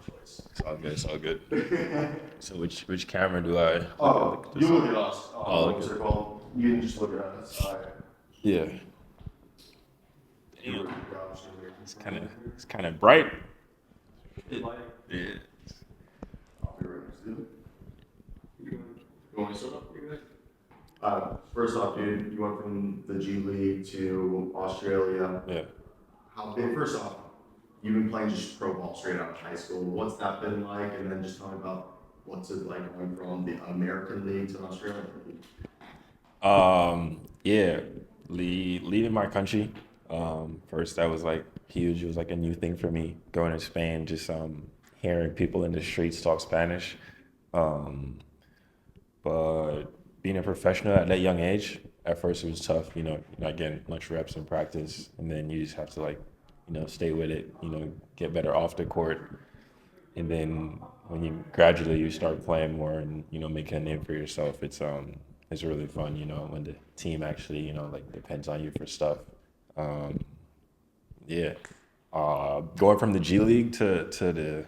choice. It's all good. It's all good. So which camera do I? Oh, you look at us. Oh, What's it called? You can just look at us. Yeah. You Damn. look at us. It's kind of bright. It, Yeah. I'll be right next to you. You want me to start off? First off, dude, you went from the G League to Australia. Yeah. First off, you've been playing just pro ball straight out of high school. What's that been like? And then just tell me about what's it like going from the American League to the Australian League. Yeah, leaving my country. First that was like huge. It was like a new thing for me going to Spain, just hearing people in the streets talk Spanish. Um, but being a professional at that young age, at first it was tough, you're not getting much reps in practice, and then you just have to like, stay with it, get better off the court. And then when you gradually you start playing more and making a name for yourself, it's really fun. When the team actually like depends on you for stuff. Um, yeah, going from the G League to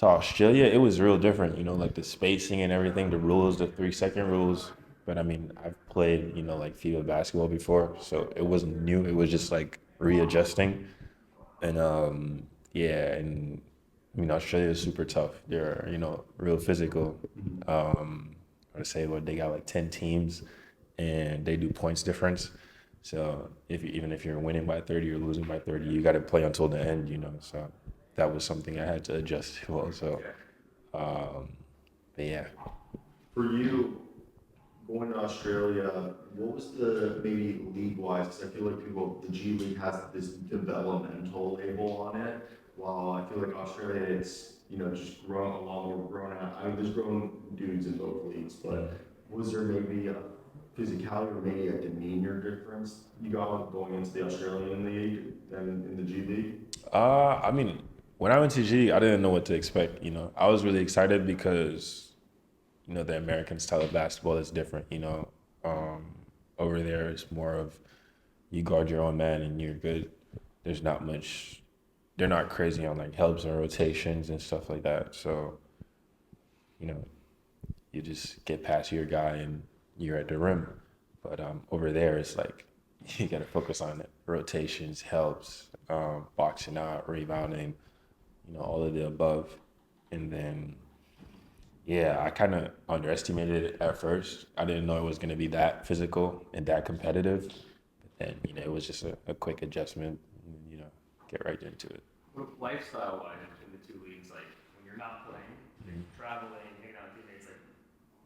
Australia, it was real different. Like the spacing and everything, the rules, the 3 second rules. But I mean, I've played like FIBA basketball before, so it wasn't new. It was just like readjusting. And yeah, and Australia is super tough. They're real physical. I would say what they got like 10 teams, and they do points difference. So even if you're winning by 30 or losing by 30, you got to play until the end. So that was something I had to adjust to also. But yeah. For you, going to Australia, what was the maybe league-wise? Because I feel like the G League has this developmental label on it, while I feel like Australia, it's just grown along or grown out. I mean, there's grown dudes in both leagues, but was there maybe a physicality or maybe a demeanor difference you got going into the Australian League than in the G League? I mean, when I went to G, I didn't know what to expect. I was really excited because the American style of basketball is different. Um, Over there, it's more of you guard your own man and you're good. There's not much. They're not crazy on like helps and rotations and stuff like that. So, you know, you just get past your guy and you're at the rim. But over there, it's like you got to focus on it. Rotations, helps, boxing out, rebounding, all of the above. And then, yeah, I kind of underestimated it at first. I didn't know it was going to be that physical and that competitive. But then, it was just a quick adjustment, and, get right into it. But lifestyle-wise, in the two leagues, like when you're not playing, you're traveling, hanging out with teammates, like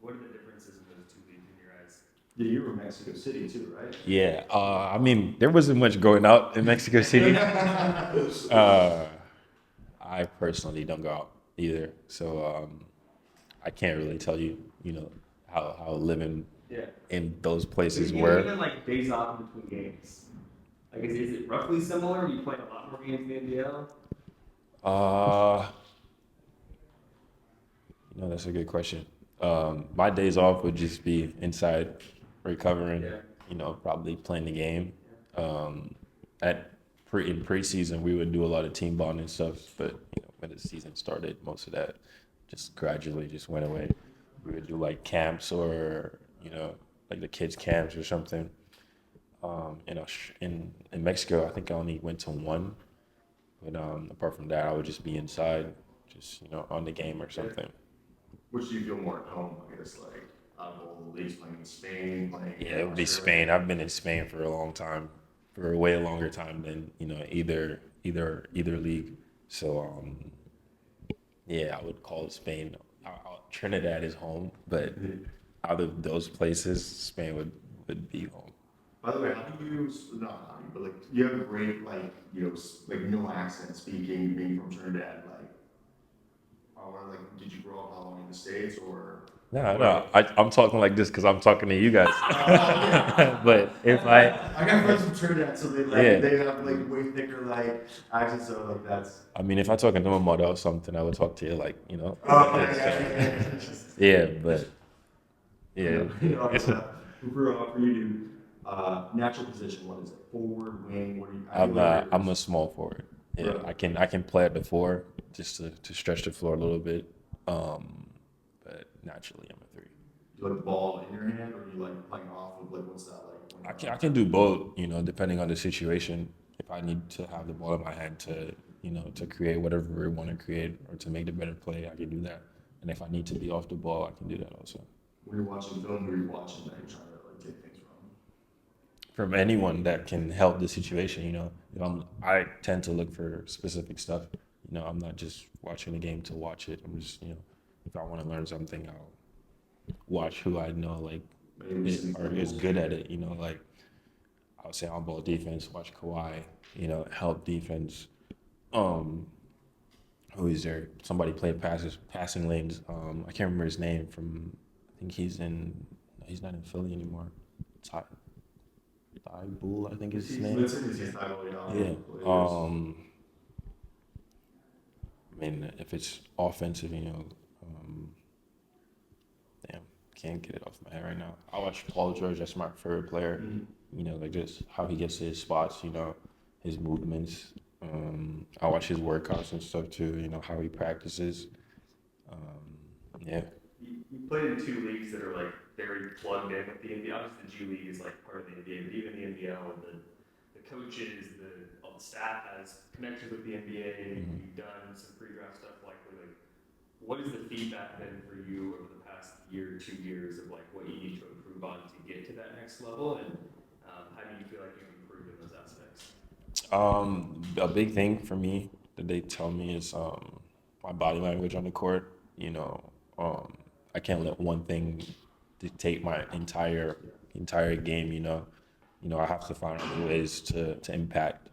what are the differences in those two leagues in your eyes? Yeah, you were in Mexico City too, right? Yeah, I mean, there wasn't much going out in Mexico City. I personally don't go out either, so I can't really tell you, how living in those places were. Even like days off in between games. Like, is it roughly similar? You play a lot more games in the NBL? That's a good question. My days off would just be inside recovering, probably playing the game. In preseason, we would do a lot of team bonding stuff, but when the season started, most of that just gradually just went away. We would do like camps or like the kids camps or something. In Mexico, I think I only went to one, but apart from that, I would just be inside, just on the game or something. Which do you feel more at home? I guess like out of all the leagues, playing in Spain, playing. Yeah, it would be Spain. I've been in Spain for a long time, for a way longer time than either league. So yeah, I would call it Spain. Trinidad is home, but out of those places, Spain would be home. By the way, how do you, not how do you, but like, you have a great, like, like no accent speaking, being from Trinidad, or like, did you grow up how long in the States, or? No. I'm talking like this because I'm talking to you guys. But if I got friends from Trinidad, so they have like way thicker like accents, so like that's. I mean, if I talking to my mother or something, I would talk to you like, yeah, but yeah. For you, dude, natural position, what is it? Forward, wing, what do you? I'm a small forward. Yeah, I can play at the four just to stretch the floor a little bit. But naturally I'm a three. Do you like the ball in your hand, or do you like playing off of, like, what's that like? When I can do both, you know, depending on the situation. If I need to have the ball in my hand to, you know, to create whatever we want to create or to make the better play, I can do that. And if I need to be off the ball, I can do that also. When you're watching film, who are you watching that you're trying to like take things From anyone that can help the situation, you know, I tend to look for specific stuff. You know, I'm not just watching the game to watch it. I'm just, you know, if I want to learn something, I'll watch who I know like is good at it. You know, like I would say on ball defense, watch Kawhi. You know, help defense. Who is there? Somebody play passing lanes. I can't remember his name from. I think he's not in Philly anymore. Ty Bull, I think is his name. Yeah. I mean, if it's offensive, you know, damn, can't get it off my head right now. I watch Paul George. That's my favorite player. You know, like just how he gets to his spots. You know, his movements. I watch his workouts and stuff too. You know how he practices. Yeah. You played in two leagues that are like very plugged in with the NBA. Obviously, the G League is like part of the NBA, but even the NBL, the coaches, all the staff has connections with the NBA. You've done some pre-draft stuff likely. Like, what has the feedback been for you over the past year, 2 years of like what you need to improve on to get to that next level, and how do you feel like you've improved in those aspects? A big thing for me that they tell me is my body language on the court. You know, I can't let one thing dictate my entire game. You know, I have to find other ways to impact.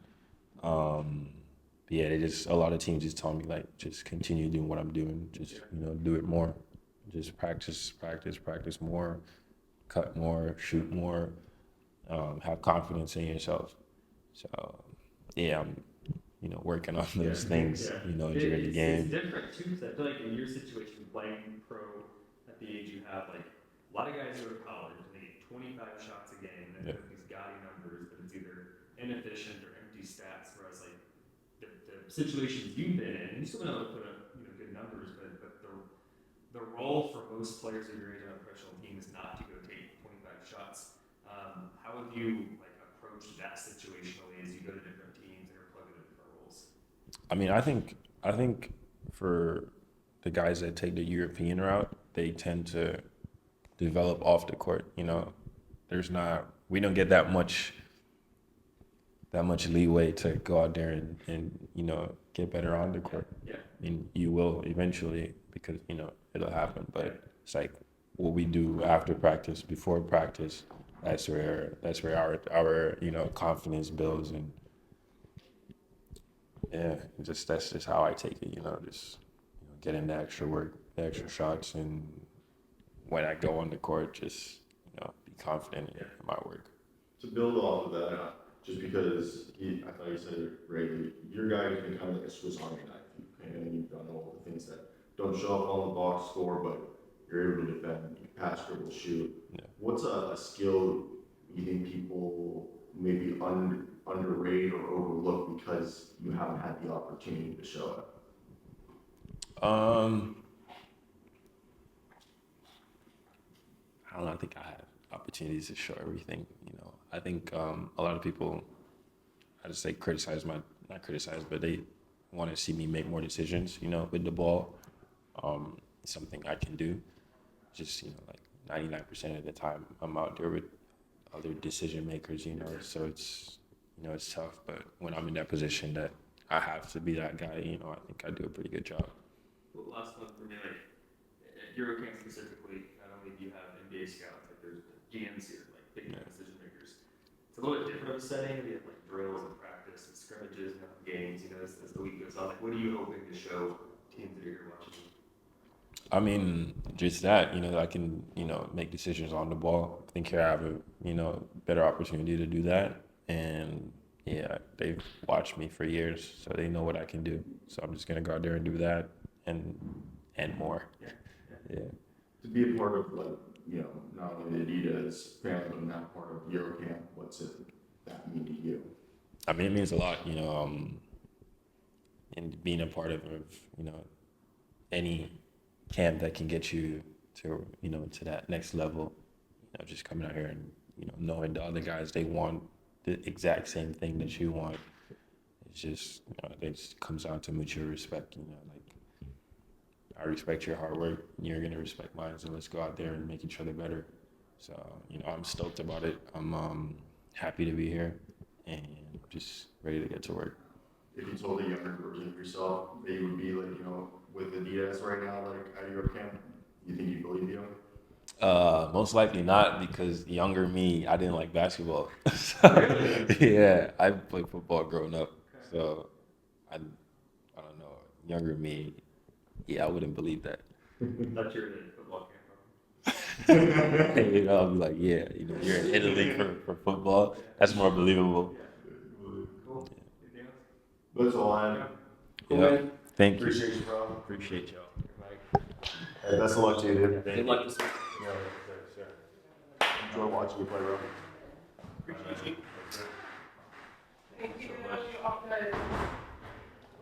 But yeah, a lot of teams just tell me like just continue doing what I'm doing. Just you know, do it more. Just practice more, cut more, shoot more, have confidence in yourself. So yeah, I'm you know working on those things. You know, during the game. It's different too, because I feel like in your situation, playing pro at the age you have, like a lot of guys go to college and they get 25 shots a game, and they have these gaudy numbers, but it's either inefficient or empty stats. Whereas like the situations you've been in, you still been able to put up good numbers, but the role for most players of your age on a professional team is not to go take 25 shots. How have you like approached that situationally as you go to different teams and you're plugged into different roles? I mean, I think for the guys that take the European route, they tend to develop off the court. You know, we don't get that much leeway to go out there and you know get better on the court. Yeah. I mean, you will eventually because you know it'll happen, but it's like what we do after practice, before practice. That's where our you know confidence builds, and yeah, that's just how I take it. You know, just you know, getting the extra work, the extra shots, and when I go on the court, just you know be confident in my work. To build off of that, just because I thought you said it right, your guy has been kind of like a Swiss Army knife, and you've done all the things that don't show up on the box score, but you're able to defend, you pass, dribble, shoot. Yeah. What's a skill you think people maybe underrate or overlook because you haven't had the opportunity to show it? I don't know. I think I have opportunities to show everything. You know, I think a lot of people, I just say not criticize, but they want to see me make more decisions. You know, with the ball, something I can do. Just you know, like 99% of the time, I'm out there with other decision makers. You know, so it's you know it's tough. But when I'm in that position that I have to be that guy, you know, I think I do a pretty good job. Well, last one for me, like at Eurocamp specifically, not only do you have NBA scouts, like there's GMs here, like big decision makers. It's a little bit different of a setting. We have like drills and practice and scrimmages and games. You know, as the week goes on, like what are you hoping to show teams that are here watching? I mean, just that, you know, I can, you know, make decisions on the ball. I think here I have a, you know, better opportunity to do that. And yeah, they've watched me for years, so they know what I can do. So I'm just gonna go out there and do that and more. Yeah. To be a part of like, you know, not only the adidas family, but not part of Eurocamp, what's it that mean to you? I mean, it means a lot, you know. and being a part of you know, any camp that can get you to, you know, to that next level. You know, just coming out here and, you know, knowing the other guys, they want the exact same thing that you want. It's just, you know, it just comes down to mutual respect. You know, like, I respect your hard work, and you're gonna respect mine. So let's go out there and make each other better. So, you know, I'm stoked about it. I'm happy to be here and just ready to get to work. If you told a younger version of yourself that you would be like, you know, with adidas right now, like at Eurocamp, you think you believe you? Most likely not, because younger me, I didn't like basketball. So, yeah, I played football growing up. So I don't know. Younger me, yeah, I wouldn't believe that. Thought you were in a football camp. You know, I'll be like, yeah, you know, you're in Italy for football. That's more believable. Cool. Anything else? That's all I have. Cool, Yeah. man. Thank you. Appreciate you, bro. Appreciate y'all. Hey, best of luck to you, dude. Good luck this week. Yeah, sure. Enjoy watching you play, bro. Appreciate you.